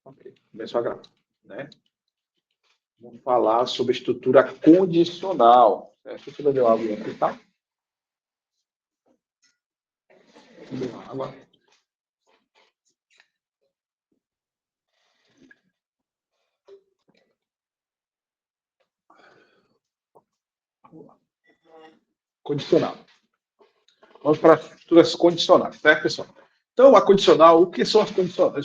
Ok, começou a gravar, né? Vamos falar sobre estrutura condicional. Deixa eu beber água aqui, tá? Beber água. Condicional. Vamos para as estruturas condicionais, certo, pessoal? Então, a condicional, o que são as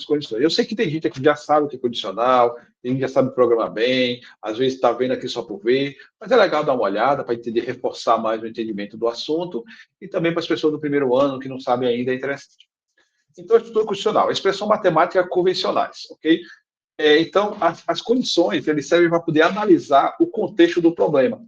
condições? Eu sei que tem gente aqui que já sabe o que é condicional, tem gente que já sabe programar bem, às vezes está vendo aqui só por ver, mas é legal dar uma olhada para entender, reforçar mais o entendimento do assunto e também para as pessoas do primeiro ano que não sabem ainda é interessante. Então, estrutura condicional, expressão matemática convencionais, ok? Então, as condições, eles servem para poder analisar o contexto do problema.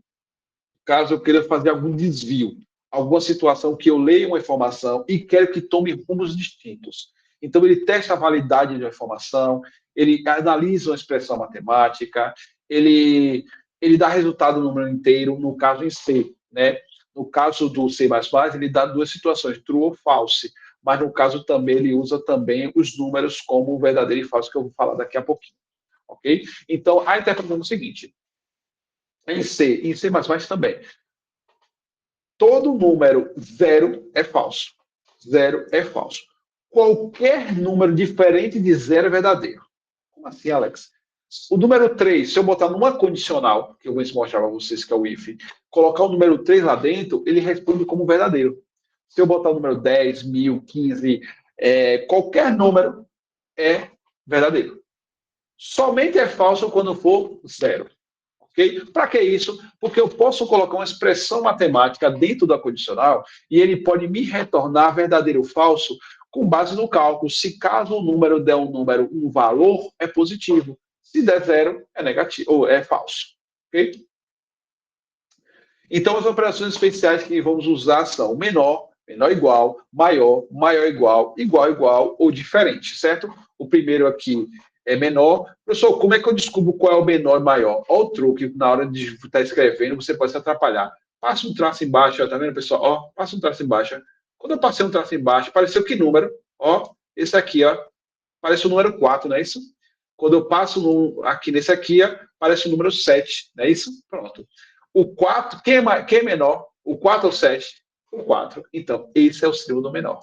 Caso eu queira fazer algum desvio, alguma situação que eu leia uma informação e quero que tome rumos distintos. Então, ele testa a validade de uma informação, ele analisa uma expressão matemática, ele dá resultado no número inteiro, no caso em C, né? No caso do C++, ele dá duas situações, true ou false, mas no caso também ele usa também os números como verdadeiro e falso, que eu vou falar daqui a pouquinho, ok? Então, a interpretação é o seguinte, em C++ também, todo número zero é falso. Zero é falso. Qualquer número diferente de zero é verdadeiro. Como assim, Alex? O número 3, se eu botar numa condicional, que eu vou mostrar para vocês que é o if, colocar o número 3 lá dentro, ele responde como verdadeiro. Se eu botar o número 10, 1000, 15, qualquer número é verdadeiro. Somente é falso quando for zero. Okay? Para que isso? Porque eu posso colocar uma expressão matemática dentro da condicional e ele pode me retornar verdadeiro ou falso com base no cálculo. Se caso o número der um valor, é positivo. Se der zero, é negativo ou é falso. Okay? Então, as operações especiais que vamos usar são menor, menor igual, maior, maior igual, igual igual ou diferente, certo? O primeiro aqui é menor. Professor, como é que eu descubro qual é o menor e maior? Olha o truque, na hora de estar escrevendo, você pode se atrapalhar. Passa um traço embaixo, ó, tá vendo, pessoal? Ó, passa um traço embaixo. Quando eu passei um traço embaixo, apareceu que número? Ó, esse aqui, ó, parece o número 4, não é isso? Quando eu passo aqui nesse aqui, ó, parece o número 7, não é isso? Pronto. O 4, quem é menor? O 4 ou 7? O 4. Então, esse é o símbolo menor.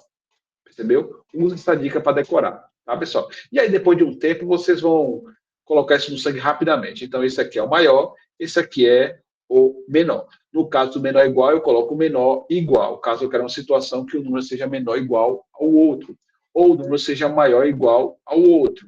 Percebeu? Use essa dica para decorar, tá, pessoal? E aí, depois de um tempo, vocês vão colocar isso no sangue rapidamente. Então, esse aqui é o maior, esse aqui é o menor. No caso do menor igual, eu coloco o menor igual. Caso eu queira uma situação que o número seja menor igual ao outro. Ou o número seja maior igual ao outro.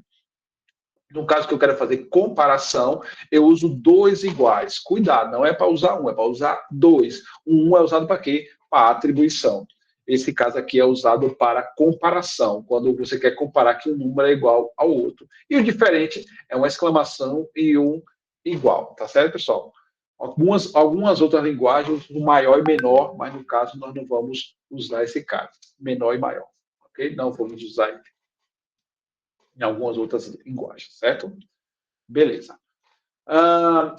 No caso que eu quero fazer comparação, eu uso dois iguais. Cuidado, não é para usar um, é para usar dois. Um é usado para quê? Para atribuição. Esse caso aqui é usado para comparação, quando você quer comparar que um número é igual ao outro. E o diferente é uma exclamação e um igual, tá certo, pessoal? Algumas outras linguagens, o maior e menor, mas no caso nós não vamos usar esse caso, menor e maior, ok? Não vamos usar em algumas outras linguagens, certo? Beleza.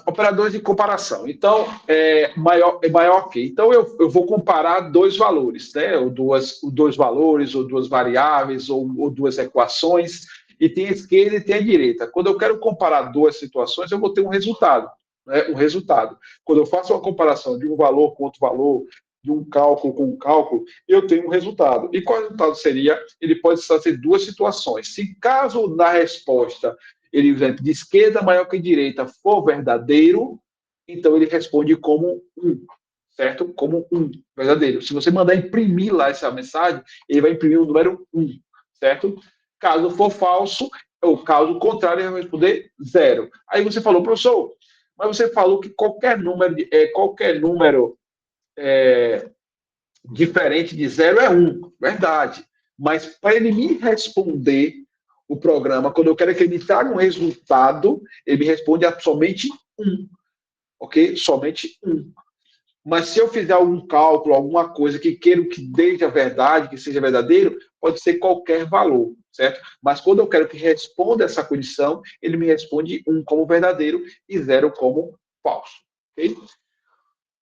Operadores de comparação. Então, maior que. Então, eu vou comparar dois valores, né? Ou dois valores, ou duas variáveis, ou duas equações, e tem a esquerda e tem a direita. Quando eu quero comparar duas situações, eu vou ter um resultado. Né? Um resultado. Quando eu faço uma comparação de um valor com outro valor, de um cálculo com um cálculo, eu tenho um resultado. E qual resultado seria? Ele pode fazer duas situações. Se caso na resposta ele de esquerda maior que direita for verdadeiro, então ele responde como um, certo? Como um, verdadeiro. Se você mandar imprimir lá essa mensagem, ele vai imprimir o número 1, certo? Caso for falso, ou caso contrário, ele vai responder 0. Aí você falou, professor, mas você falou que qualquer número diferente de 0 é 1. Verdade. Mas para ele me responder o programa, quando eu quero que ele me traga um resultado, ele me responde a somente um, ok? Somente um. Mas se eu fizer algum cálculo, alguma coisa que queira que seja verdade, que seja verdadeiro, pode ser qualquer valor, certo? Mas quando eu quero que responda essa condição, ele me responde um como verdadeiro e 0 como falso, ok?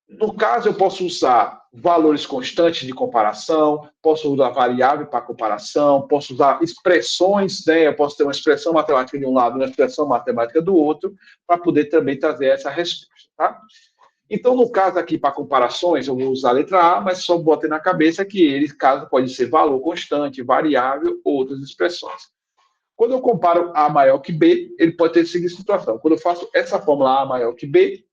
No caso, eu posso usar valores constantes de comparação, posso usar variável para comparação, posso usar expressões, né? Eu posso ter uma expressão matemática de um lado e uma expressão matemática do outro, para poder também trazer essa resposta, tá? Então, no caso aqui, para comparações, eu vou usar a letra A, mas só botei na cabeça que ele, caso pode ser valor constante, variável, ou outras expressões. Quando eu comparo A maior que B, ele pode ter a seguinte situação. Quando eu faço essa fórmula A maior que B,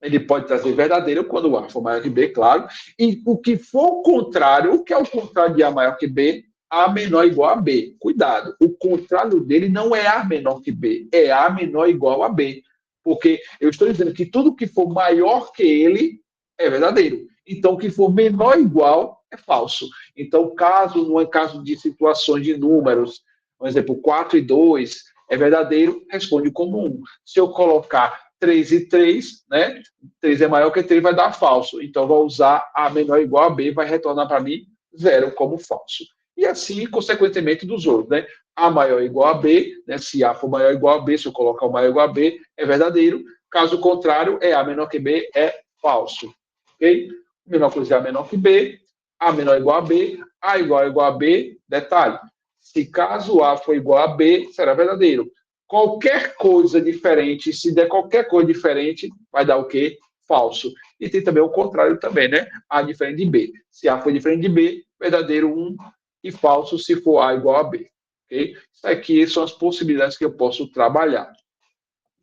ele pode trazer verdadeiro quando A for maior que B, claro. E o que for o contrário, o que é o contrário de A maior que B? A menor igual a B. Cuidado, o contrário dele não é A menor que B, é A menor igual a B. Porque eu estou dizendo que tudo que for maior que ele é verdadeiro. Então, o que for menor ou igual é falso. Então, caso, no caso de situações de números, por exemplo, 4 e 2 é verdadeiro, responde como 1. Se eu colocar 3 e 3, né? 3 é maior que 3, vai dar falso. Então, vou usar A menor ou igual a B, vai retornar para mim 0 como falso. E assim, consequentemente, dos outros, né? A maior ou igual a B, né? Se A for maior ou igual a B, se eu colocar o maior ou igual a B, é verdadeiro. Caso contrário, é A menor que B, é falso. Ok? Menor coisa é A menor que B, A menor ou igual a B, A igual a B, detalhe. Se caso A for igual a B, será verdadeiro. Qualquer coisa diferente, se der qualquer coisa diferente, vai dar o quê? Falso. E tem também o contrário também, né? A diferente de B. Se A for diferente de B, verdadeiro 1 e falso se for A igual a B. Okay? Isso aqui são as possibilidades que eu posso trabalhar.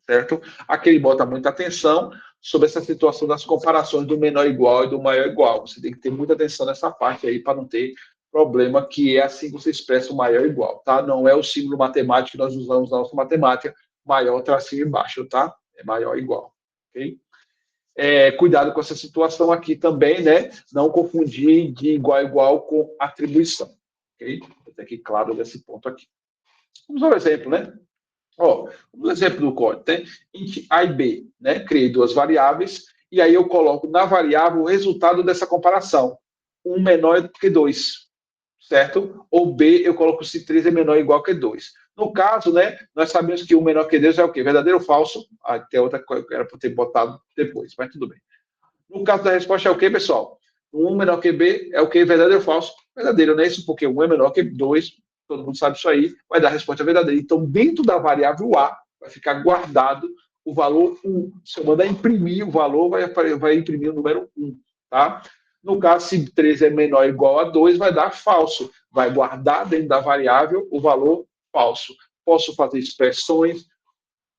Certo? Aqui ele bota muita atenção sobre essa situação das comparações do menor igual e do maior igual. Você tem que ter muita atenção nessa parte aí para não ter problema, que é assim que você expressa o maior igual, tá? Não é o símbolo matemático que nós usamos na nossa matemática, maior tracinho embaixo, tá? É maior igual, ok? Cuidado com essa situação aqui também, né? Não confundir de igual a igual com atribuição, ok? Vou ter que claro desse ponto aqui. Vamos ao exemplo, né? Ó, um exemplo do código, né? Int A e B, né? Criei duas variáveis e aí eu coloco na variável o resultado dessa comparação. Um menor que 2, certo? Ou B, eu coloco se 3 é menor ou igual que 2. No caso, né, nós sabemos que um menor que 2 é o quê? Verdadeiro ou falso? Ah, tem outra coisa que era para ter botado depois, mas tudo bem. No caso da resposta é o quê, pessoal? Um menor que B é o quê? Verdadeiro ou falso? Verdadeiro, não é isso? Porque um é menor que 2, todo mundo sabe isso aí, vai dar a resposta verdadeira. Então, dentro da variável A, vai ficar guardado o valor 1. Se eu mandar imprimir o valor, vai imprimir o número 1, tá? No caso, se 3 é menor ou igual a 2, vai dar falso. Vai guardar dentro da variável o valor falso. Posso fazer expressões,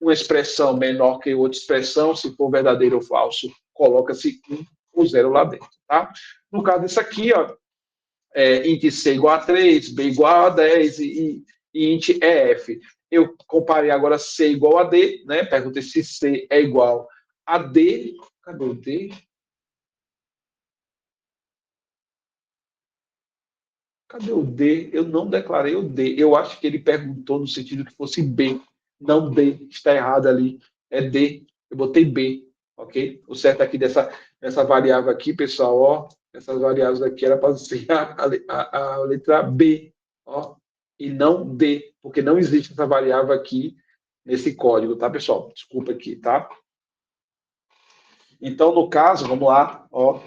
uma expressão menor que outra expressão, se for verdadeiro ou falso, coloca-se 1 ou 0 lá dentro, tá? No caso desse aqui, ó, int C igual a 3, B igual a 10 e int EF. Eu comparei agora C igual a D, né? Perguntei se C é igual a D. Cadê o D? Cadê o D? Eu não declarei o D. Eu acho que ele perguntou no sentido que fosse B, não D. Está errado ali. É D. Eu botei B, ok? O certo aqui dessa variável aqui, pessoal, ó, essas variáveis aqui era para ser a letra B, ó, e não D, porque não existe essa variável aqui nesse código, tá, pessoal? Desculpa aqui, tá? Então, no caso, vamos lá, ó.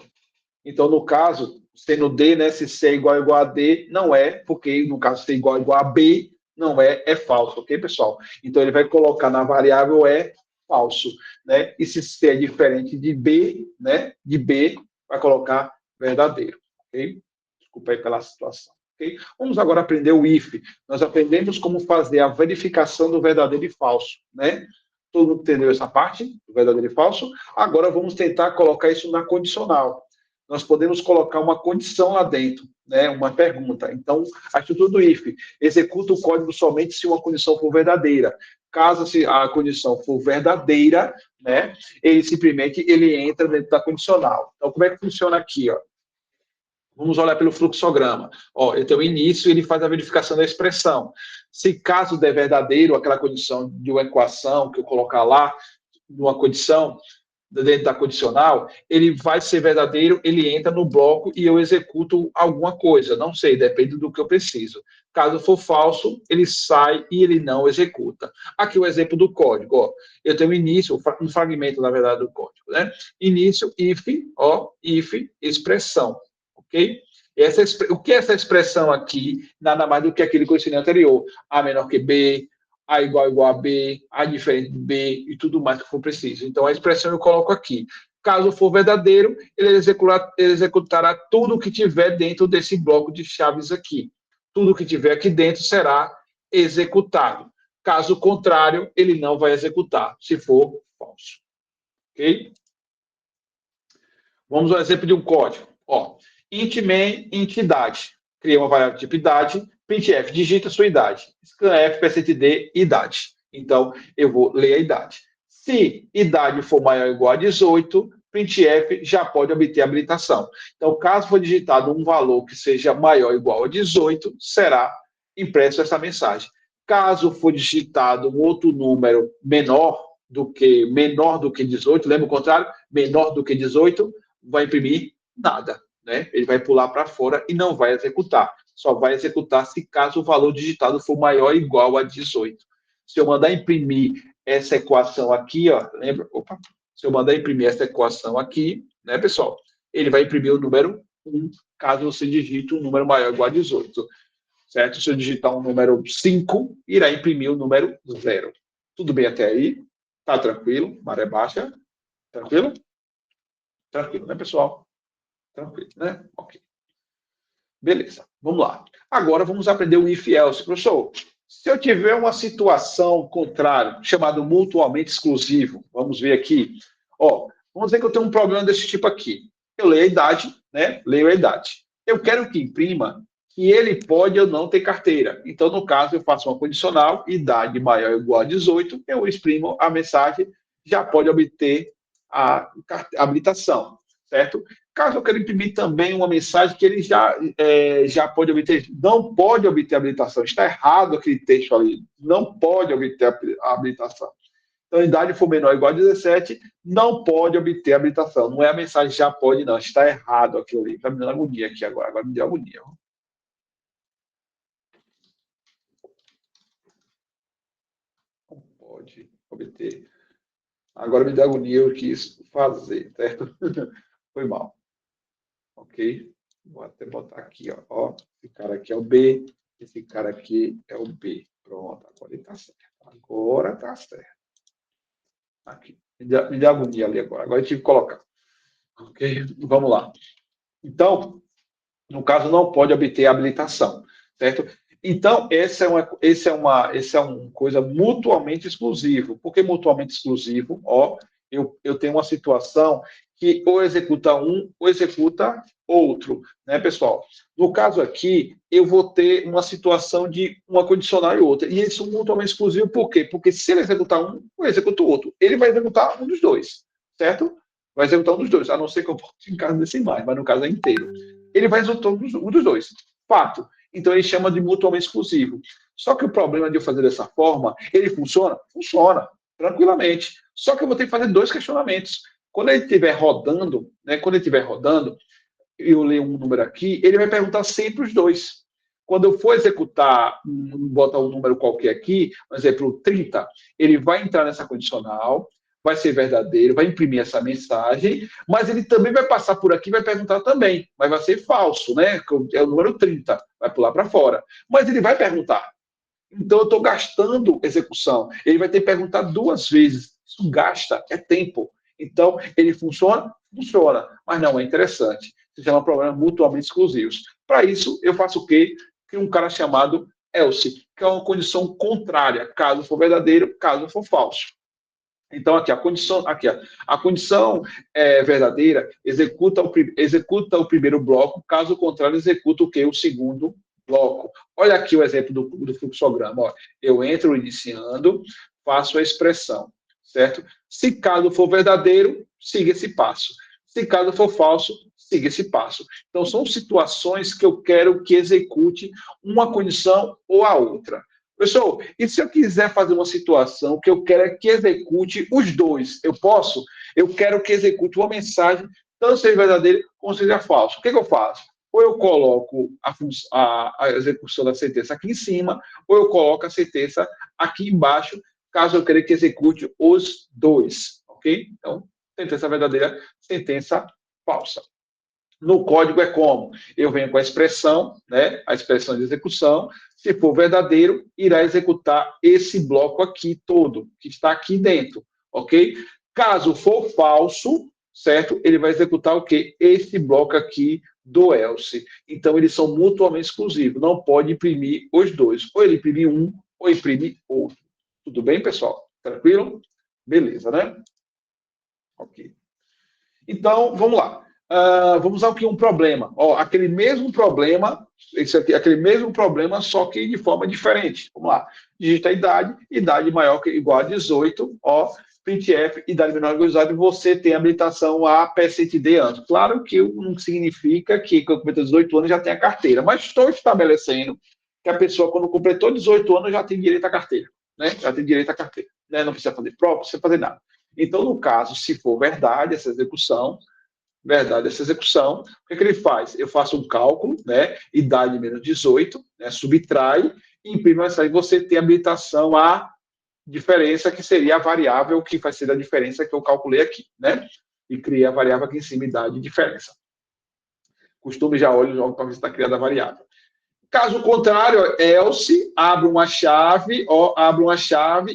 Então, no caso, sendo D, né, se C é igual a D, não é, porque no caso C é igual a B, não é, é falso, ok, pessoal? Então, ele vai colocar na variável é falso, né? E se C é diferente de B, né, de B, vai colocar verdadeiro, ok? Desculpa aí pela situação. Okay? Vamos agora aprender o if. Nós aprendemos como fazer a verificação do verdadeiro e falso, né? Todo mundo entendeu essa parte, do verdadeiro e falso? Agora vamos tentar colocar isso na condicional. Nós podemos colocar uma condição lá dentro, né? Uma pergunta. Então, a estrutura do if executa o código somente se uma condição for verdadeira. Caso a condição for verdadeira, né? Ele simplesmente entra dentro da condicional. Então, como é que funciona aqui, ó? Vamos olhar pelo fluxograma. Ó, então, o início, ele faz a verificação da expressão. Se caso der verdadeiro aquela condição de uma equação que eu colocar lá, numa condição, dentro da condicional, ele vai ser verdadeiro, ele entra no bloco e eu executo alguma coisa, não sei, depende do que eu preciso. Caso for falso, ele sai e ele não executa. Aqui o exemplo do código, ó. Eu tenho início, um fragmento, na verdade, do código, né? Início, if, ó, if, expressão, ok? O que é essa expressão aqui? Nada mais do que aquele que eu ensinei anterior. A menor que B, A igual a B, A diferente de B e tudo mais que for preciso. Então, a expressão eu coloco aqui. Caso for verdadeiro, ele executará tudo o que tiver dentro desse bloco de chaves aqui. Tudo que tiver aqui dentro será executado. Caso contrário, ele não vai executar, se for falso. Ok? Vamos ao exemplo de um código. Ó, int main, int idade. Cria uma variável tipo idade, printf, digita sua idade. Scanf, %d, idade. Então, eu vou ler a idade. Se idade for maior ou igual a 18, printf já pode obter habilitação. Então, caso for digitado um valor que seja maior ou igual a 18, será impresso essa mensagem. Caso for digitado um outro número menor do que 18, lembra o contrário? Menor do que 18, vai imprimir nada, né? Ele vai pular para fora e não vai executar. Só vai executar se caso o valor digitado for maior ou igual a 18. Se eu mandar imprimir essa equação aqui, ó, lembra? Opa. Se eu mandar imprimir essa equação aqui, né, pessoal? Ele vai imprimir o número 1, caso você digite um número maior ou igual a 18. Certo? Se eu digitar um número 5, irá imprimir o número 0. Tudo bem até aí? Tá tranquilo? Maré baixa? Tranquilo? Tranquilo, né, pessoal? Tranquilo, né? Ok. Beleza, vamos lá. Agora vamos aprender o if else. Professor, se eu tiver uma situação contrária, chamado mutuamente exclusivo, vamos ver aqui. Ó, vamos dizer que eu tenho um problema desse tipo aqui. Eu leio a idade, né? Leio a idade. Eu quero que imprima que ele pode ou não ter carteira. Então, no caso, eu faço uma condicional, idade maior ou igual a 18, eu exprimo a mensagem, já pode obter a habilitação, certo? Caso eu queira imprimir também uma mensagem que ele já pode obter, não pode obter habilitação, está errado aquele texto ali, não pode obter a habilitação. Então, a idade for menor ou igual a 17, não pode obter habilitação. Não é a mensagem já pode, não, está errado aquilo ali. Está me dando agonia aqui agora me deu agonia. Não pode obter. Agora me deu agonia, eu quis fazer, certo? Foi mal. Ok? Vou até botar aqui, ó. Esse cara aqui é o B, esse cara aqui é o B. Pronto, agora ele está certo. Agora está certo. Aqui. Me deu agonia ali agora. Agora eu tive que colocar. Ok? Vamos lá. Então, no caso, não pode obter habilitação, certo? Então, esse é uma coisa mutuamente exclusivo. Por que mutuamente exclusivo? Ó, eu tenho uma situação que ou executa um ou executa outro, né, pessoal? No caso aqui, eu vou ter uma situação de uma condicional e outra. E isso é mutuamente exclusivo por quê? Porque se ele executar um, eu executo o outro. Ele vai executar um dos dois, certo? Vai executar um dos dois, a não ser que eu bote em caso decimais, mas no caso é inteiro. Ele vai executar um dos dois. Fato. Então ele chama de mutuamente exclusivo. Só que o problema de eu fazer dessa forma, ele funciona? Funciona, tranquilamente. Só que eu vou ter que fazer dois questionamentos. Quando ele estiver rodando, né, eu leio um número aqui, ele vai perguntar sempre os dois. Quando eu for executar, botar um número qualquer aqui, por exemplo, 30, ele vai entrar nessa condicional, vai ser verdadeiro, vai imprimir essa mensagem, mas ele também vai passar por aqui e vai perguntar também, mas vai ser falso, né? É o número 30, vai pular para fora. Mas ele vai perguntar. Então, eu estou gastando execução. Ele vai ter que perguntar duas vezes. Isso gasta, é tempo. Então, ele funciona? Funciona, mas não é interessante. Se chama problemas mutuamente exclusivos. Para isso, eu faço o quê? Crio um cara chamado else, que é uma condição contrária, caso for verdadeiro, caso for falso. Então, a condição verdadeira executa o primeiro bloco, caso contrário, executa o quê? O segundo bloco. Olha aqui o exemplo do fluxograma. Ó. Eu entro iniciando, faço a expressão, certo? Se caso for verdadeiro, siga esse passo. Se caso for falso, siga esse passo. Então, são situações que eu quero que execute uma condição ou a outra. Pessoal, e se eu quiser fazer uma situação que eu quero que execute os dois? Eu posso? Eu quero que execute uma mensagem, tanto seja verdadeira como seja falsa. O que eu faço? Ou eu coloco a execução da sentença aqui em cima, ou eu coloco a sentença aqui embaixo, caso eu queira que execute os dois. Ok? Então, sentença verdadeira, sentença falsa. No código é como? Eu venho com a expressão, né? A expressão de execução. Se for verdadeiro, irá executar esse bloco aqui todo, que está aqui dentro, ok? Caso for falso, certo? Ele vai executar o quê? Esse bloco aqui do else. Então, eles são mutuamente exclusivos. Não pode imprimir os dois. Ou ele imprime um, ou imprime outro. Tudo bem, pessoal? Tranquilo? Beleza, né? Ok. Então, vamos lá. Vamos usar aqui um problema. Ó, aquele mesmo problema, esse aqui, aquele mesmo problema, só que de forma diferente. Vamos lá. Digita a idade, idade maior que igual a 18, ó, printf, idade menor que 18, você tem habilitação a PSTD anos. Claro que não significa que quando completou 18 anos já tem a carteira, mas estou estabelecendo que a pessoa, quando completou 18 anos, já tem direito à carteira. Né? Já tem direito à carteira. Né? Não precisa fazer prova, não precisa fazer nada. Então, no caso, se for verdade essa execução, o que ele faz? Eu faço um cálculo, né? Idade menos 18, né? Subtrai e imprime a mensagem. Você tem habilitação à diferença, que seria a variável que vai ser a diferença que eu calculei aqui, né? E criei a variável aqui em cima, idade e diferença. Costume já olhe logo para ver se está criada a variável. Caso contrário, else, abro uma chave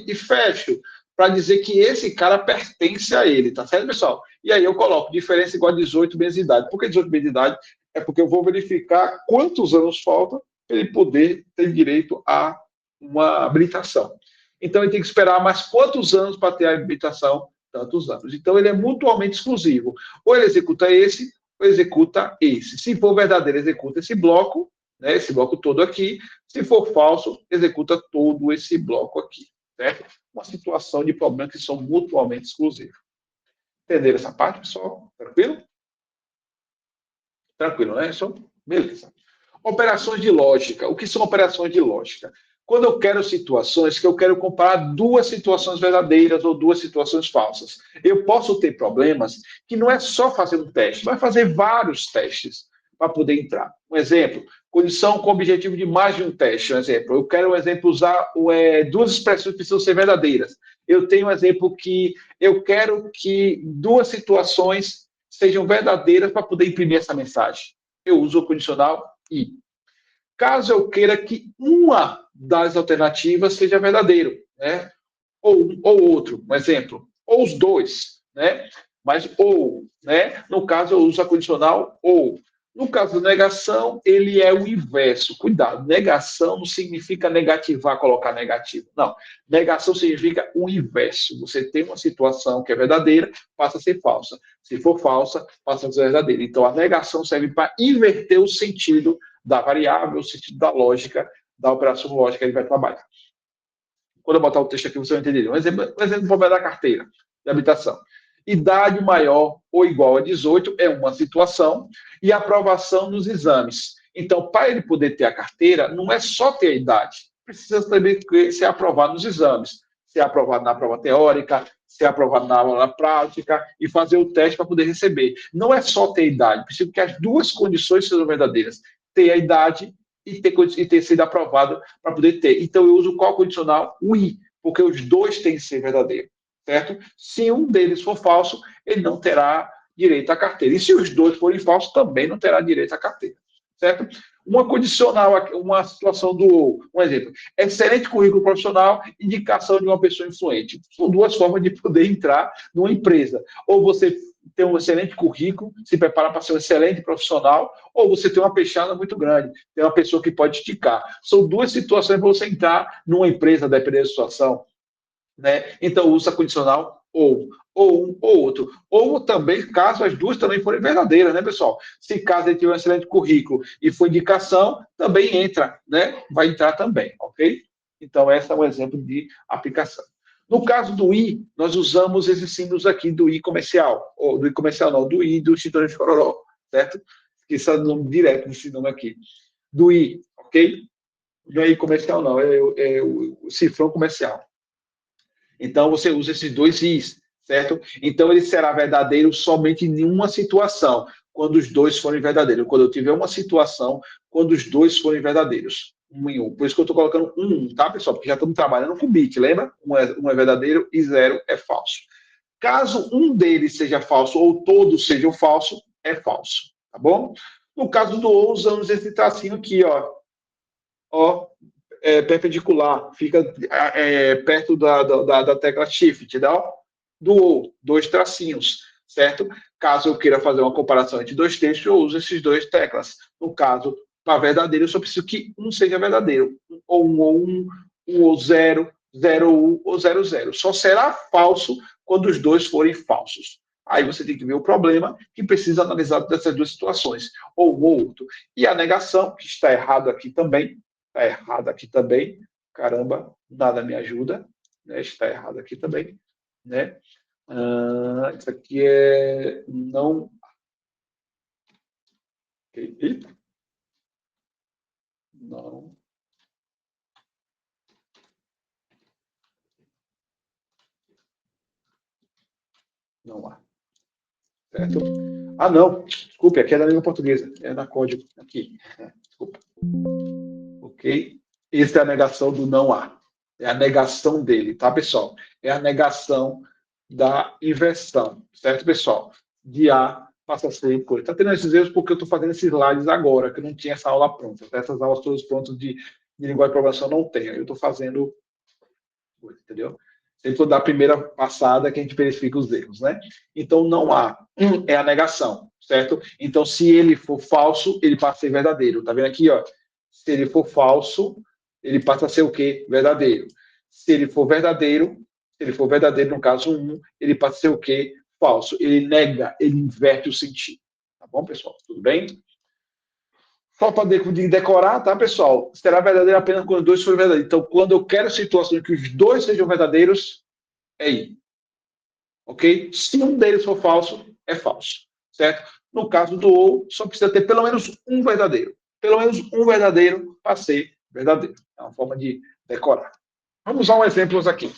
e fecho, para dizer que esse cara pertence a ele, tá certo, pessoal? E aí eu coloco diferença igual a 18 meses de idade. Por que 18 meses de idade? É porque eu vou verificar quantos anos faltam para ele poder ter direito a uma habilitação. Então ele tem que esperar mais quantos anos para ter a habilitação? Tantos anos. Então ele é mutuamente exclusivo. Ou ele executa esse, ou executa esse. Se for verdadeiro, executa esse bloco, né, esse bloco todo aqui. Se for falso, executa todo esse bloco aqui. Certo? Uma situação de problemas que são mutuamente exclusivos. Entenderam essa parte, pessoal? Tranquilo? Tranquilo, né? Então, beleza. Operações de lógica. O que são operações de lógica? Quando eu quero situações que eu quero comparar duas situações verdadeiras ou duas situações falsas. Eu posso ter problemas que não é só fazer um teste, vai fazer vários testes para poder entrar. Um exemplo, condição com objetivo de mais de um teste. Um exemplo, eu quero, um exemplo, usar duas expressões que precisam ser verdadeiras. Eu tenho um exemplo que eu quero que duas situações sejam verdadeiras para poder imprimir essa mensagem. Eu uso o condicional e. Caso eu queira que uma das alternativas seja verdadeiro, né? Ou outro, um exemplo, ou os dois, né? Mas ou, né? No caso, eu uso a condicional ou. No caso da negação, ele é o inverso. Cuidado, negação não significa negativar, colocar negativo. Não. Negação significa o inverso. Você tem uma situação que é verdadeira, passa a ser falsa. Se for falsa, passa a ser verdadeira. Então, a negação serve para inverter o sentido da variável, o sentido da lógica, da operação lógica que ele vai trabalhar. Quando eu botar o texto aqui, você vai entender. Um exemplo do problema da carteira de habitação. Idade maior ou igual a 18 é uma situação e aprovação nos exames. Então, para ele poder ter a carteira, não é só ter a idade, precisa também ser aprovado nos exames, ser aprovado na prova teórica, ser aprovado na aula prática e fazer o teste para poder receber. Não é só ter a idade, precisa que as duas condições sejam verdadeiras. Ter a idade e ter sido aprovado para poder ter. Então, eu uso qual condicional? O I, porque os dois têm que ser verdadeiros, certo? Se um deles for falso, ele não terá direito à carteira. E se os dois forem falsos, também não terá direito à carteira, certo? Uma condicional, uma situação um exemplo, excelente currículo profissional, indicação de uma pessoa influente. São duas formas de poder entrar numa empresa. Ou você ter um excelente currículo, se preparar para ser um excelente profissional, ou você tem uma peixada muito grande, tem uma pessoa que pode esticar. São duas situações para você entrar numa empresa, dependendo da situação. Né? Então, usa condicional ou um ou outro. Ou também, caso as duas também forem verdadeiras, né, pessoal? Se caso ele tiver um excelente currículo e for indicação, também entra, né? Vai entrar também, ok? Então, esse é um exemplo de aplicação. No caso do I, nós usamos esses símbolos aqui do I comercial, ou do I comercial não, do I do Chitão de Chororó, certo? Que são o nome direto desse nome aqui. Do I, ok? Não é I comercial, não, é o cifrão comercial. Então, você usa esses dois Is, certo? Então, ele será verdadeiro somente em uma situação, quando os dois forem verdadeiros. Quando eu tiver uma situação, quando os dois forem verdadeiros. Um em um. Por isso que eu estou colocando um, tá, pessoal? Porque já estamos trabalhando com bit, lembra? Um é verdadeiro e 0 é falso. Caso um deles seja falso ou todos sejam falsos, é falso, tá bom? No caso do ou, usamos esse tracinho aqui, ó, perpendicular, fica perto da tecla Shift, do ou, dois tracinhos, certo? Caso eu queira fazer uma comparação entre dois textos, eu uso esses dois teclas. No caso, para verdadeiro, eu só preciso que um seja verdadeiro, um ou zero, zero um ou zero zero. Só será falso quando os dois forem falsos. Aí você tem que ver o problema que precisa analisar dessas duas situações, ou um ou outro. E a negação, que está errado aqui também, está errado aqui também. Caramba, nada me ajuda. Né? Está errado aqui também. Né? Isso aqui é não. Eita. Não. Não há. Certo? Ah, não. Desculpe, aqui é da língua portuguesa. É na código. Aqui. Desculpa. Ok? Essa é a negação do não há. É a negação dele, tá, pessoal? É a negação da inversão, certo, pessoal? De A passa a ser coisa. Está tendo esses erros porque eu estou fazendo esses slides agora, que eu não tinha essa aula pronta. Essas aulas todas prontas de linguagem de programação não tem. Eu estou fazendo, entendeu? Sempre vou dar a primeira passada que a gente verifica os erros, né? Então, não há. É a negação, certo? Então, se ele for falso, ele passa a ser verdadeiro. Tá vendo aqui, ó? Se ele for falso, ele passa a ser o quê? Verdadeiro. Se ele for verdadeiro, no caso 1, ele passa a ser o quê? Falso. Ele nega, ele inverte o sentido. Tá bom, pessoal? Tudo bem? Só para decorar, tá, pessoal? Será verdadeiro apenas quando os dois forem verdadeiros. Então, quando eu quero situações que os dois sejam verdadeiros, é I. Ok? Se um deles for falso, é falso. Certo? No caso do ou, só precisa ter pelo menos um verdadeiro. Pelo menos um verdadeiro para ser verdadeiro. É uma forma de decorar. Vamos usar um exemplo aqui.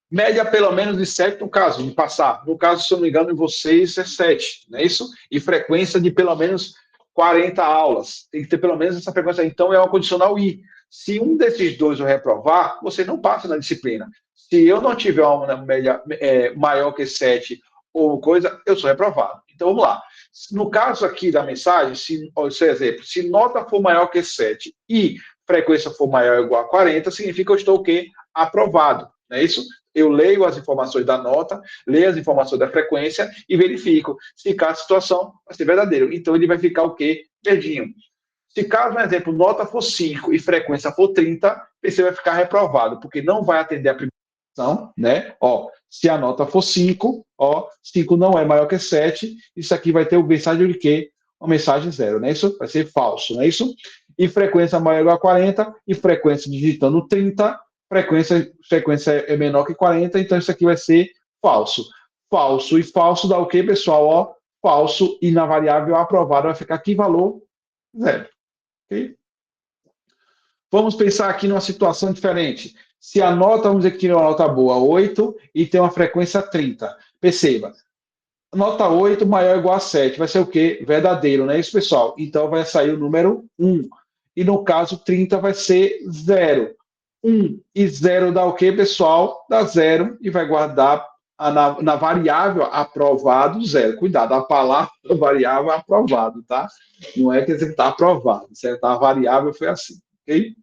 Média pelo menos de 7 no caso, de passar. No caso, se eu não me engano, em vocês é 7, não é isso? E frequência de pelo menos 40 aulas. Tem que ter pelo menos essa frequência. Então, é o condicional I. Se um desses dois eu reprovar, você não passa na disciplina. Se eu não tiver uma média maior que 7 ou coisa, eu sou reprovado. Então, vamos lá. No caso aqui da mensagem, se exemplo, se nota for maior que 7 e frequência for maior ou igual a 40, significa que eu estou o quê? Aprovado. Não é isso? Eu leio as informações da nota, leio as informações da frequência e verifico se cada situação vai ser verdadeiro. Então, ele vai ficar o quê? Verdinho. Se caso, por exemplo, nota for 5 e frequência for 30, você vai ficar reprovado, porque não vai atender a primeira condição, né? Ó, se a nota for 5, 5 não é maior que 7, isso aqui vai ter o mensagem de quê? Uma mensagem zero, não é isso? Vai ser falso, não é isso? E frequência maior ou igual a 40, e frequência digitando 30, frequência é menor que 40, então isso aqui vai ser falso. Falso e falso dá o quê, pessoal? Ó, falso e na variável aprovada vai ficar que valor? Zero. Okay? Vamos pensar aqui numa situação diferente. Se a nota, vamos dizer que tiver uma nota boa, 8, e tem uma frequência 30. Perceba, nota 8 maior ou igual a 7. Vai ser o quê? Verdadeiro, não é isso, pessoal? Então vai sair o número 1. E no caso, 30 vai ser 0. 1 e 0 dá o quê, pessoal? Dá 0 e vai guardar na variável aprovado 0. Cuidado, a palavra variável é aprovado, tá? Não é quer dizer que está aprovado, certo? A variável foi assim, ok?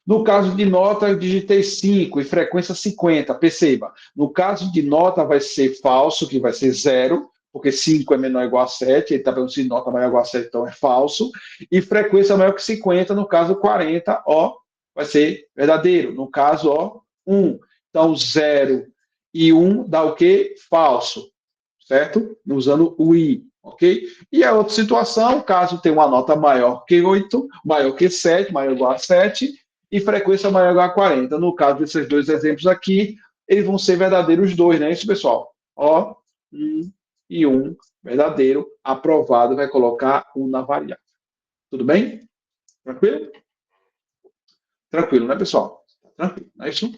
No caso de nota, eu digitei 5 e frequência 50. Perceba, no caso de nota vai ser falso, que vai ser 0, porque 5 é menor ou igual a 7, ele está perguntando se nota maior ou igual a 7, então é falso. E frequência maior que 50, no caso 40, vai ser verdadeiro. No caso, 1. Então, 0 e 1 dá o quê? Falso, certo? Usando o I, ok? E a outra situação, caso tenha uma nota maior que 8, maior que 7, maior ou igual a 7, e frequência maior ou igual a 40. No caso desses dois exemplos aqui, eles vão ser verdadeiros os dois, né? Isso, pessoal. 1 e 1, verdadeiro, aprovado, vai colocar 1 na variável. Tudo bem? Tranquilo? Tranquilo, né, pessoal? Tranquilo, não é isso?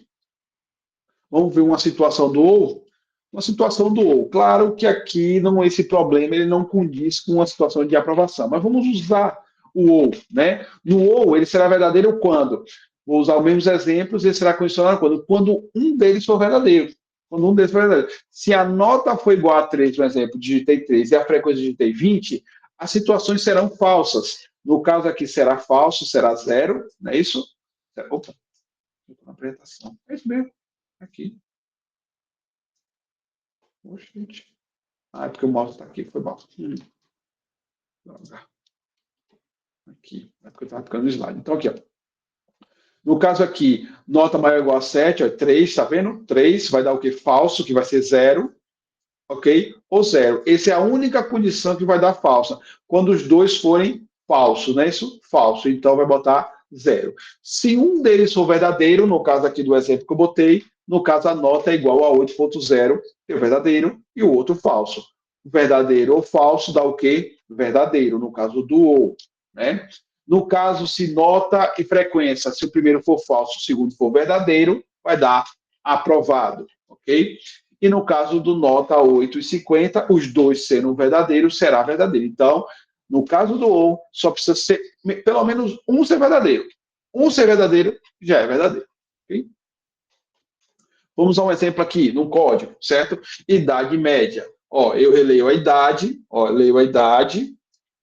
Vamos ver uma situação do ou? Uma situação do ou. Claro que aqui não esse problema ele não condiz com uma situação de aprovação, mas vamos usar o ou, né? No ou ele será verdadeiro quando? Vou usar os mesmos exemplos, ele será condicional quando? Quando um deles for verdadeiro. Quando um deles for verdadeiro. Se a nota for igual a 3, por exemplo, digitei 3 e a frequência digitei 20, as situações serão falsas. No caso aqui será falso, será zero, não é isso? Opa, estou na apresentação. É isso mesmo. Aqui. Oxe, gente. Ah, é porque o mouse está aqui, foi mal. Aqui, é porque eu estava ficando no slide. Então, aqui, ó. No caso aqui, nota maior ou igual a 7, ó, 3, tá vendo? 3 vai dar o quê? Falso, que vai ser 0, ok? Ou 0. Essa é a única condição que vai dar falsa. Quando os dois forem falsos, não é isso? Falso. Então, vai botar 0. Se um deles for verdadeiro, no caso aqui do exemplo que eu botei, no caso a nota é igual a 8.0, que é o verdadeiro, e o outro falso. Verdadeiro ou falso dá o quê? Verdadeiro, no caso do ou, né? No caso, se nota e frequência, se o primeiro for falso, o segundo for verdadeiro, vai dar aprovado, ok? E no caso do nota 8,50, os dois sendo verdadeiros, será verdadeiro. Então, no caso do ou, só precisa ser pelo menos um ser verdadeiro. Um ser verdadeiro já é verdadeiro. Okay? Vamos a um exemplo aqui, no código, certo? Idade média. Ó, eu releio a idade, ó, leio a idade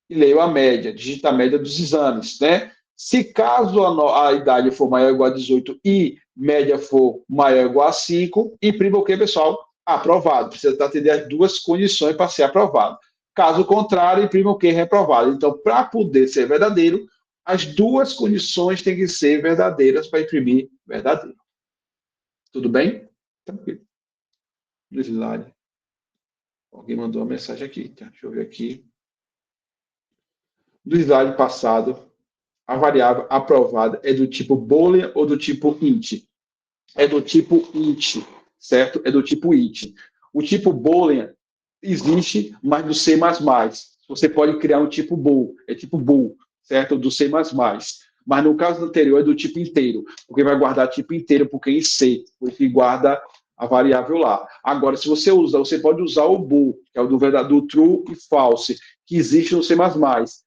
e leio a média, digita a média dos exames, né? Se caso a idade for maior ou igual a 18 e média for maior ou igual a 5, imprima o que, pessoal? Aprovado. Precisa atender as duas condições para ser aprovado. Caso contrário, imprima o que? Reprovado. Então, para poder ser verdadeiro, as duas condições têm que ser verdadeiras para imprimir verdadeiro. Tudo bem? Tranquilo. Slide. Alguém mandou uma mensagem aqui. Tá? Deixa eu ver aqui. Do slide passado, a variável aprovada é do tipo boolean ou do tipo int? É do tipo int, certo? É do tipo int. O tipo boolean existe, mas do C++. Você pode criar um tipo bool, é tipo bool, certo? Do C++. Mas no caso anterior é do tipo inteiro, porque vai guardar tipo inteiro, porque em C, porque guarda a variável lá. Agora, se você usa, você pode usar o bool, que é o do verdadeiro true e false, que existe no C++.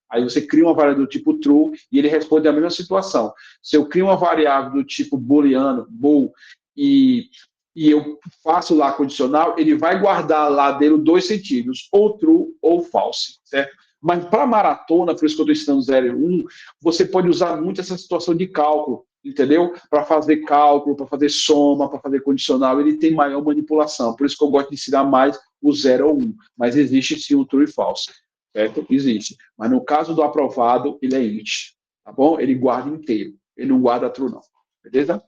Aí você cria uma variável do tipo true e ele responde a mesma situação. Se eu crio uma variável do tipo booleano, bool, e eu faço lá condicional, ele vai guardar lá dele dois sentidos, ou true ou false, certo? Mas para maratona, por isso que eu estou ensinando 0 e 1, você pode usar muito essa situação de cálculo, entendeu? Para fazer cálculo, para fazer soma, para fazer condicional, ele tem maior manipulação. Por isso que eu gosto de ensinar mais o 0 ou 1. Mas existe sim o true e false, certo? Existe. Mas no caso do aprovado, ele é int, tá bom? Ele guarda inteiro. Ele não guarda true, não. Beleza?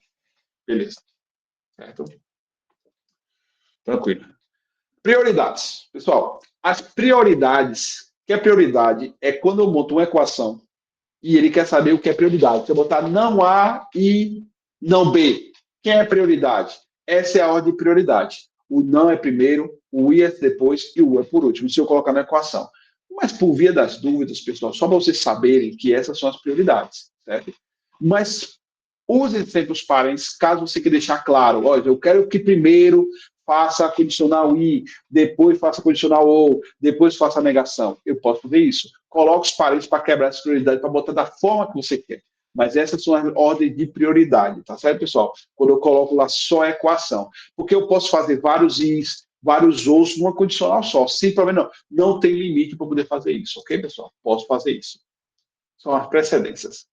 Beleza. Certo? Tranquilo. Prioridades. Pessoal, as prioridades, que é prioridade? É quando eu monto uma equação e ele quer saber o que é prioridade. Se eu botar não A e não B, quem é prioridade? Essa é a ordem de prioridade. O não é primeiro, o I é depois e o U é por último, se eu colocar na equação. Mas por via das dúvidas, pessoal, só para vocês saberem que essas são as prioridades, certo? Mas use sempre os parênteses, caso você queira deixar claro. Olha, eu quero que primeiro faça a condicional I, depois faça a condicional OU, depois faça a negação. Eu posso fazer isso. Coloque os parênteses para quebrar essa prioridade, para botar da forma que você quer. Mas essas são as ordens de prioridade, tá certo, pessoal? Quando eu coloco lá só a equação. Porque eu posso fazer vários Is, vários Ou's numa condicional só. Sem problema, não. Não tem limite para poder fazer isso, ok, pessoal? Posso fazer isso. São as precedências.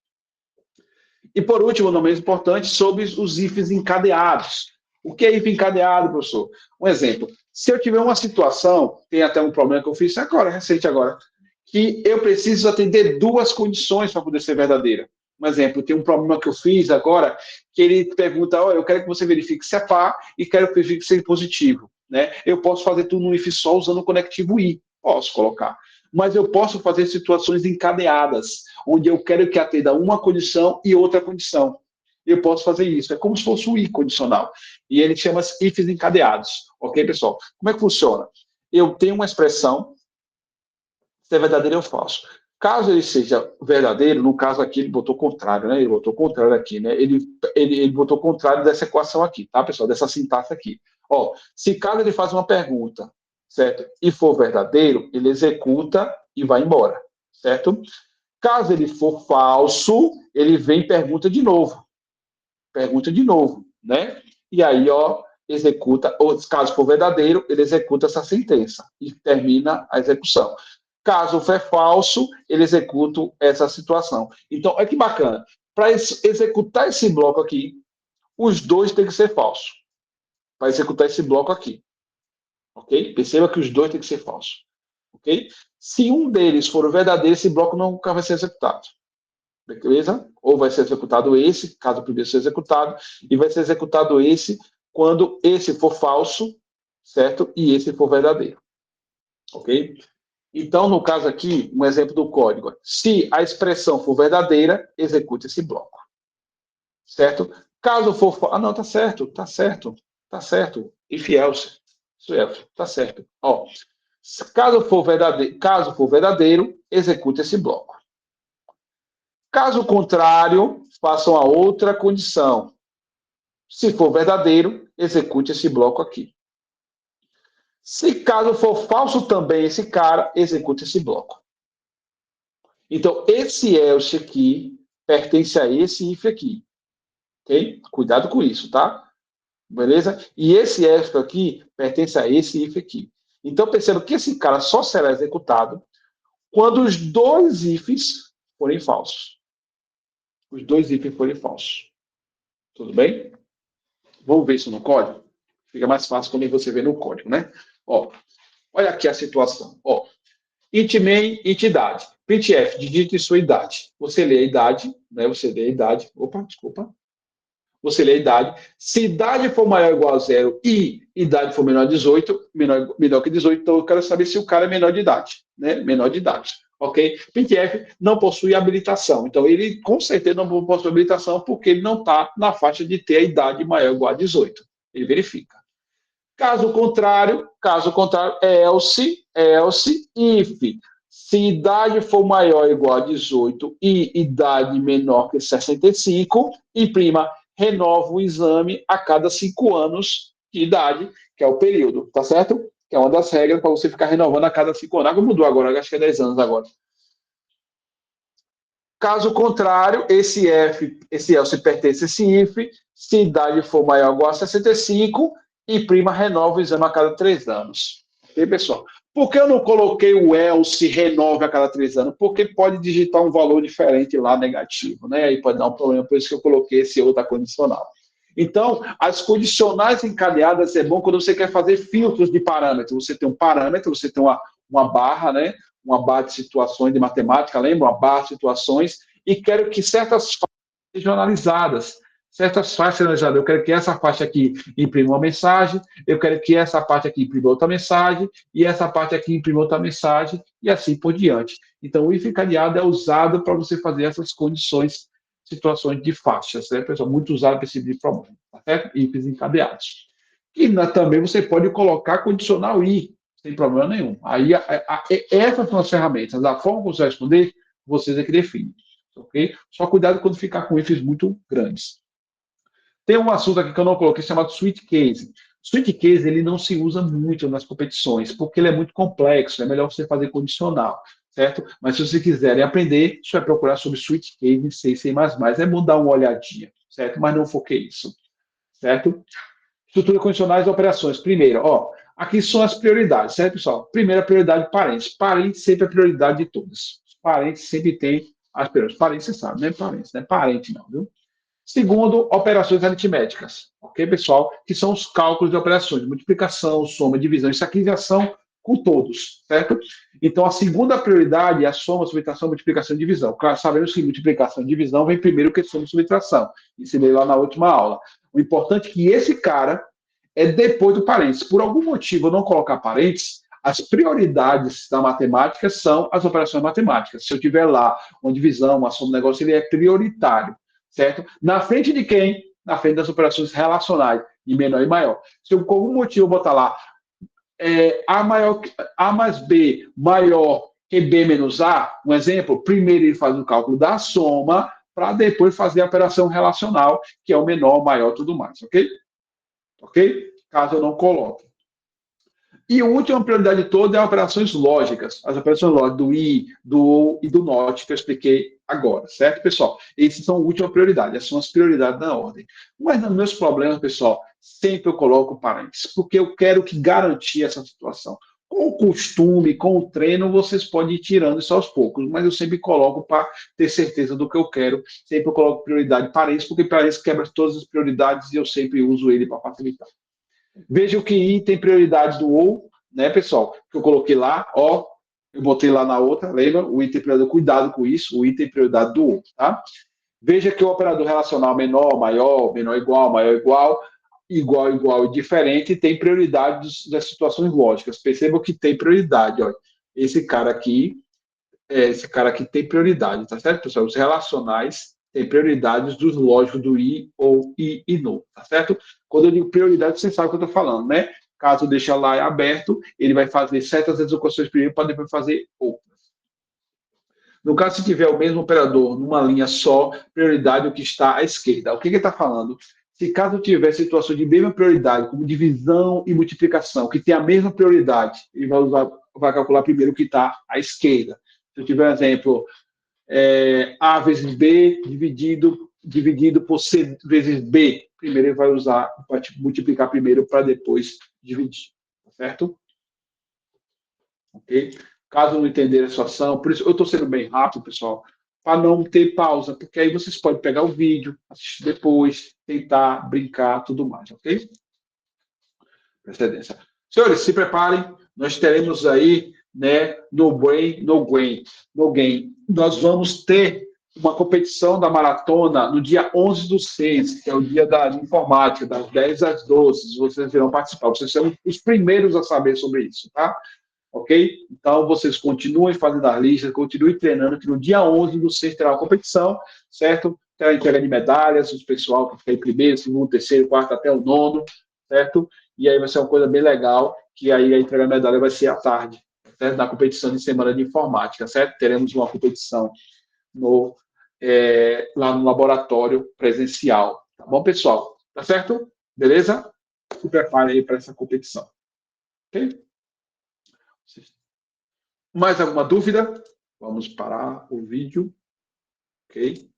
E por último, não menos importante, sobre os ifs encadeados. O que é if encadeado, professor? Um exemplo. Se eu tiver uma situação, tem até um problema que eu fiz agora, recente agora, que eu preciso atender duas condições para poder ser verdadeira. Um exemplo, tem um problema que eu fiz agora, que ele pergunta, oh, eu quero que você verifique se é par e quero que verifique se é positivo. Né? Eu posso fazer tudo no if só usando o conectivo i. Posso colocar. Mas eu posso fazer situações encadeadas, onde eu quero que atenda uma condição e outra condição. Eu posso fazer isso. É como se fosse um i condicional. E ele chama ifs encadeados. Ok, pessoal? Como é que funciona? Eu tenho uma expressão, se é verdadeiro ou falso. Caso ele seja verdadeiro, no caso aqui ele botou o contrário, né? Ele botou o contrário aqui, né? Ele botou o contrário dessa equação aqui, tá, pessoal? Dessa sintaxe aqui. Ó, se caso ele faz uma pergunta, certo? E for verdadeiro, ele executa e vai embora, certo? Caso ele for falso, ele vem e pergunta de novo. Pergunta de novo, né? E aí, ó, executa, ou caso for verdadeiro, ele executa essa sentença e termina a execução. Caso for falso, ele executa essa situação. Então, olha que bacana. Para executar esse bloco aqui, os dois têm que ser falsos. Para executar esse bloco aqui. Ok? Perceba que os dois têm que ser falsos. Ok? Se um deles for verdadeiro, esse bloco nunca vai ser executado. Beleza? Ou vai ser executado esse, caso o primeiro seja executado, e vai ser executado esse quando esse for falso, certo? E esse for verdadeiro. Ok? Então, no caso aqui, um exemplo do código. Se a expressão for verdadeira, execute esse bloco. Certo? Caso for... Ah, não, tá certo, tá certo, tá certo. If else. Isso é, tá certo. Ó, caso for verdadeiro, execute esse bloco. Caso contrário, façam a outra condição. Se for verdadeiro, execute esse bloco aqui. Se caso for falso também esse cara, execute esse bloco. Então, esse else aqui pertence a esse if aqui. Ok? Cuidado com isso, tá? Beleza? E esse else aqui pertence a esse if aqui. Então, perceba que esse cara só será executado quando os dois ifs forem falsos. Os dois ifs forem falsos. Tudo bem? Vamos ver isso no código? Fica mais fácil quando você vê no código, né? Ó, olha aqui a situação. Ó, int main, int idade. printf, digite sua idade. Você lê a idade, né? Você lê a idade. Opa, desculpa. Você lê a idade. Se idade for maior ou igual a zero e idade for menor de 18, menor que 18, então eu quero saber se o cara é menor de idade, né? Menor de idade. Ok? printf não possui habilitação. Então, ele com certeza não possui habilitação porque ele não está na faixa de ter a idade maior ou igual a 18. Ele verifica. Caso contrário, else, if. Se idade for maior ou igual a 18 e idade menor que 65, imprima, renova o exame a cada 5 anos de idade, que é o período, tá certo? Que é uma das regras para você ficar renovando a cada 5 anos. Agora mudou agora, acho que é 10 anos agora. Caso contrário, esse else pertence a esse if, se idade for maior ou igual a 65, imprima, renova o exame a cada 3 anos. Ok, pessoal? Por que eu não coloquei o else renove a cada 3 anos? Porque pode digitar um valor diferente lá, negativo, né? Aí pode dar um problema, por isso que eu coloquei esse outra condicional. Então, as condicionais encadeadas é bom quando você quer fazer filtros de parâmetros. Você tem um parâmetro, você tem uma barra, né? Uma barra de situações de matemática, lembra? Uma barra de situações, e quero que certas faixas sejam analisadas. Certas faixas analisadas. Eu quero que essa faixa aqui imprima uma mensagem, eu quero que essa parte aqui imprima outra mensagem, e essa parte aqui imprima outra mensagem, e assim por diante. Então, o if encadeado é usado para você fazer essas condições, situações de faixas, né, pessoal? Muito usado para esse tipo de problema, tá certo? Ifs encadeados. E também você pode colocar condicional i, sem problema nenhum. Aí, essas são as ferramentas. Da forma como você vai responder, vocês é que definem. Ok? Só cuidado quando ficar com ifs muito grandes. Tem um assunto aqui que eu não coloquei, chamado switch case. Switch case, ele não se usa muito nas competições, porque ele é muito complexo, é melhor você fazer condicional, certo? Mas se vocês quiserem aprender, você vai procurar sobre switch case em C, C++, é bom dar uma olhadinha, certo? Mas não foquei isso, certo? Estrutura condicionais e operações. Primeiro, ó, aqui são as prioridades, certo, pessoal? Primeira prioridade, parentes. Parentes sempre é a prioridade de todas. Os parentes sempre têm as prioridades. Parentes, você sabe, não é parentes, não é parente não, viu? Segundo, operações aritméticas, ok, pessoal? Que são os cálculos de operações, multiplicação, soma, divisão. Isso aqui já são com todos, certo? Então, a segunda prioridade é a soma, subtração, multiplicação e divisão. Claro, sabemos que multiplicação e divisão vem primeiro que soma e subtração. Ensinei lá na última aula. O importante é que esse cara é depois do parênteses. Por algum motivo eu não colocar parênteses, as prioridades da matemática são as operações matemáticas. Se eu tiver lá uma divisão, uma soma, um negócio, ele é prioritário, certo? Na frente de quem? Na frente das operações relacionais, de menor e maior. Se eu, por algum motivo, eu botar lá A mais B maior QB menos A, um exemplo, primeiro ele faz o cálculo da soma, para depois fazer a operação relacional, que é o menor, o maior, tudo mais, ok? Ok? Caso eu não coloque. E a última prioridade toda é as operações lógicas, as operações lógicas do I, do OU e do NOT, que eu expliquei agora, certo, pessoal? Esses são a última prioridade, essas são as prioridades da ordem. Mas nos meus problemas, pessoal, sempre eu coloco parênteses, porque eu quero que garantir essa situação. Com o costume, com o treino, vocês podem ir tirando isso aos poucos, mas eu sempre coloco para ter certeza do que eu quero, sempre eu coloco prioridade parênteses, porque parênteses quebra todas as prioridades e eu sempre uso ele para facilitar. Veja o que I tem prioridade do OU, né, pessoal? Que eu coloquei lá, ó, eu botei lá na outra, lembra? O I tem prioridade, cuidado com isso, o I tem prioridade do OU, tá? Veja que o operador relacional menor, maior igual, maior igual, igual, igual e diferente tem prioridade das situações lógicas. Perceba que tem prioridade, ó. Esse cara aqui tem prioridade, tá certo, pessoal? Os relacionais têm prioridades dos lógicos do I ou I e no, tá certo? Quando eu digo prioridade, você sabe o que eu estou falando, né? Caso deixe lá aberto, ele vai fazer certas execuções primeiro para depois fazer outras. No caso, se tiver o mesmo operador numa linha só, prioridade é o que está à esquerda. O que ele está falando? Se caso tiver situação de mesma prioridade, como divisão e multiplicação, que tem a mesma prioridade, ele vai calcular primeiro o que está à esquerda. Se eu tiver um exemplo, A vezes B dividido por C vezes B, primeiro ele vai usar, vai multiplicar primeiro para depois dividir, certo? Ok? Caso não entender a situação, por isso eu estou sendo bem rápido, pessoal, para não ter pausa, porque aí vocês podem pegar o vídeo, assistir depois, tentar brincar, tudo mais, ok? Precedência. Senhores, se preparem, nós teremos aí, né, no Brain, no Gain, no Gain. Nós vamos ter uma competição da maratona no dia 11/6, que é o dia da informática, das 10 às 12. Vocês irão participar, vocês são os primeiros a saber sobre isso, tá? Ok? Então, vocês continuem fazendo as listas, continuem treinando, que no dia 11/6 terá uma competição, certo? Terá entrega de medalhas, os pessoal que fica em primeiro, segundo, terceiro, quarto, até o nono, certo? E aí vai ser uma coisa bem legal, que aí a entrega de medalha vai ser à tarde, certo? Na competição de semana de informática, certo? Teremos uma competição no, lá no laboratório presencial. Tá bom, pessoal? Tá certo? Beleza? Se prepare aí para essa competição. Ok? Mais alguma dúvida? Vamos parar o vídeo. Ok?